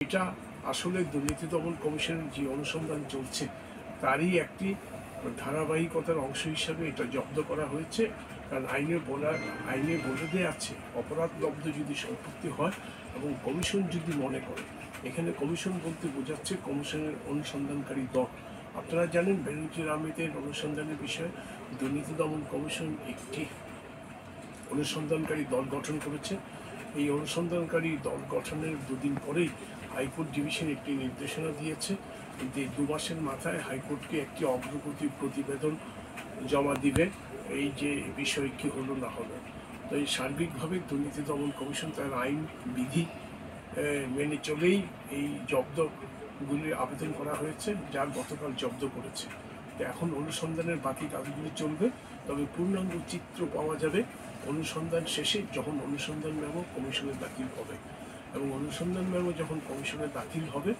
এটা আসলে দুর্নীতি দমন কমিশনের যে অনুসন্ধান চলছে তারই একটি ধারাবাহিকতার অংশ হিসাবে এটা জব্দ করা হয়েছে। কারণ আইনে বলে দেওয়া আছে অপরাধ লব্ধ যদি সম্পত্তি হয় এবং কমিশন যদি মনে করে, এখানে কমিশন বলতে বোঝাচ্ছে কমিশনের অনুসন্ধানকারী দল। আপনারা জানেন বেনজির আহমেদের অনুসন্ধানের বিষয়ে দুর্নীতি দমন কমিশন একটি অনুসন্ধানকারী দল গঠন করেছে। এই অনুসন্ধানকারী দল গঠনের দুদিন পরেই হাইকোর্ট ডিভিশন একটি নির্দেশনা দিয়েছে যে 2 মাসের মাথায় হাইকোর্টকে একটি অগ্রগতি প্রতিবেদন জমা দিবে এই যে বিষয় কি হলো না হলো। তো এই সার্বিকভাবে দুর্নীতি দমন কমিশন তার আইন বিধি মেনে চলেই এই জব্দগুলির আবেদন করা হয়েছে, যা গতকাল জব্দ করেছে। তো এখন অনুসন্ধানের বাকি কাজগুলি চলবে, তবে পূর্ণাঙ্গ চিত্র পাওয়া যাবে অনুসন্ধান শেষে, যখন অনুসন্ধান মেমো কমিশনে দাখিল হবে। এবং অনুসন্ধান মেমো যখন কমিশনে দাখিল হবে,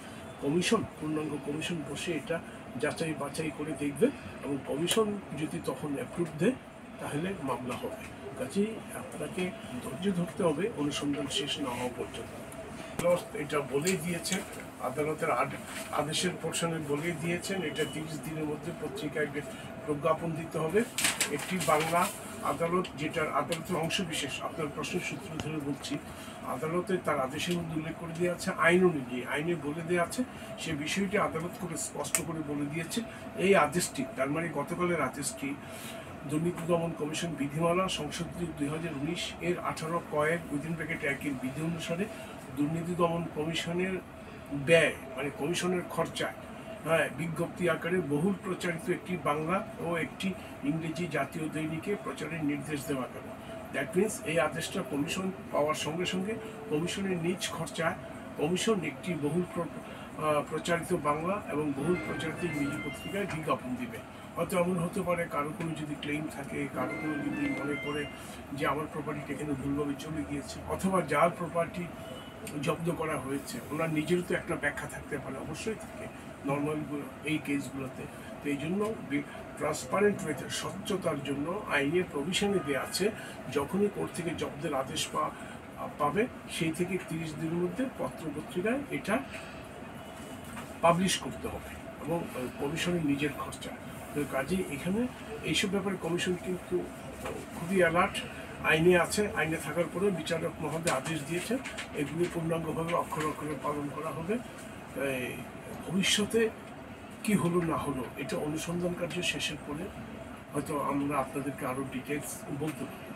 পূর্ণাঙ্গ কমিশন বসে এটা যাচাই বাছাই করে দেখবে এবং কমিশন যদি তখন অ্যাপ্রুভ দেয় তাহলে মামলা হবে। কাজেই আপনাকে ধৈর্য ধরতে হবে অনুসন্ধান শেষ না হওয়া পর্যন্ত। এটা বলেই দিয়েছে, আদালতের আদেশের পোর্শনে বলেই দিয়েছেন এটা 30 দিনের মধ্যে পত্রিকায় প্রজ্ঞাপন দিতে হবে। একটি বাংলা আদালত, যেটার আদালতের অংশ বিশেষ, আপনার প্রশ্নের সূত্র ধরে বলছি, আদালতে তার আদেশের মধ্যে উল্লেখ করে দেওয়া আছে, আইন অনুযায়ী আইনে বলে দেওয়া আছে, সে বিষয়টি আদালত করে স্পষ্ট করে বলে দিয়েছে। এই আদেশটি, তার মানে গতকালের আদেশটি দুর্নীতি দমন কমিশন বিধিমালা সংশোধিত 2019 এর 18 কয়েক (1) বিধি অনুসারে দুর্নীতি দমন কমিশনের ব্যয়, মানে কমিশনের খরচা, বিজ্ঞপ্তি আকারে বহুল প্রচারিত একটি বাংলা ও একটি ইংরেজি জাতীয় দৈনিকে প্রচারের নির্দেশ দেওয়া গেল। দ্যাট মিনস এই আদেশটা কমিশন পাওয়ার সঙ্গে সঙ্গে কমিশনের নিজ খরচায় কমিশন একটি বহুল প্রচারিত বাংলা এবং বহুল প্রচারিত ইংরেজি পত্রিকায় বিজ্ঞাপন দিবে। হয়তো এমন হতে পারে কারো কোনো যদি ক্লেম থাকে, কারো কোনো যদি মনে করে যে আমার প্রপার্টিটা এখানে ভুলভাবে চলে গিয়েছে, অথবা যার প্রপার্টি জব্দ করা হয়েছে ওনার নিজেরও তো একটা ব্যাখ্যা থাকতে পারে, অবশ্যই থাকে নর্মাল এই কেসগুলোতে। তো এই জন্য ট্রান্সপারেন্ট ওয়েতে, স্বচ্ছতার জন্য আইনের প্রভিশনে দেওয়া আছে যখনই কোর্ট থেকে জব্দের আদেশ পাবে সেই থেকে 30 দিনের মধ্যে পত্রপত্রিকায় এটা পাবলিশ করতে হবে এবং কমিশনের নিজের খরচা। তো কাজেই এখানে এইসব ব্যাপারে কমিশন কিন্তু খুবই অ্যালার্ট। আইনে আছে, আইনে থাকার পরেও বিচারক মহোদয় আদেশ দিয়েছে, এগুলি পূর্ণাঙ্গভাবে অক্ষরে অক্ষরে পালন করা হবে। ভবিষ্যতে কি হলো না হলো এটা অনুসন্ধান কার্য শেষের পরে হয়তো আমরা আপনাদেরকে আরও ডিটেলস বলতে পারি।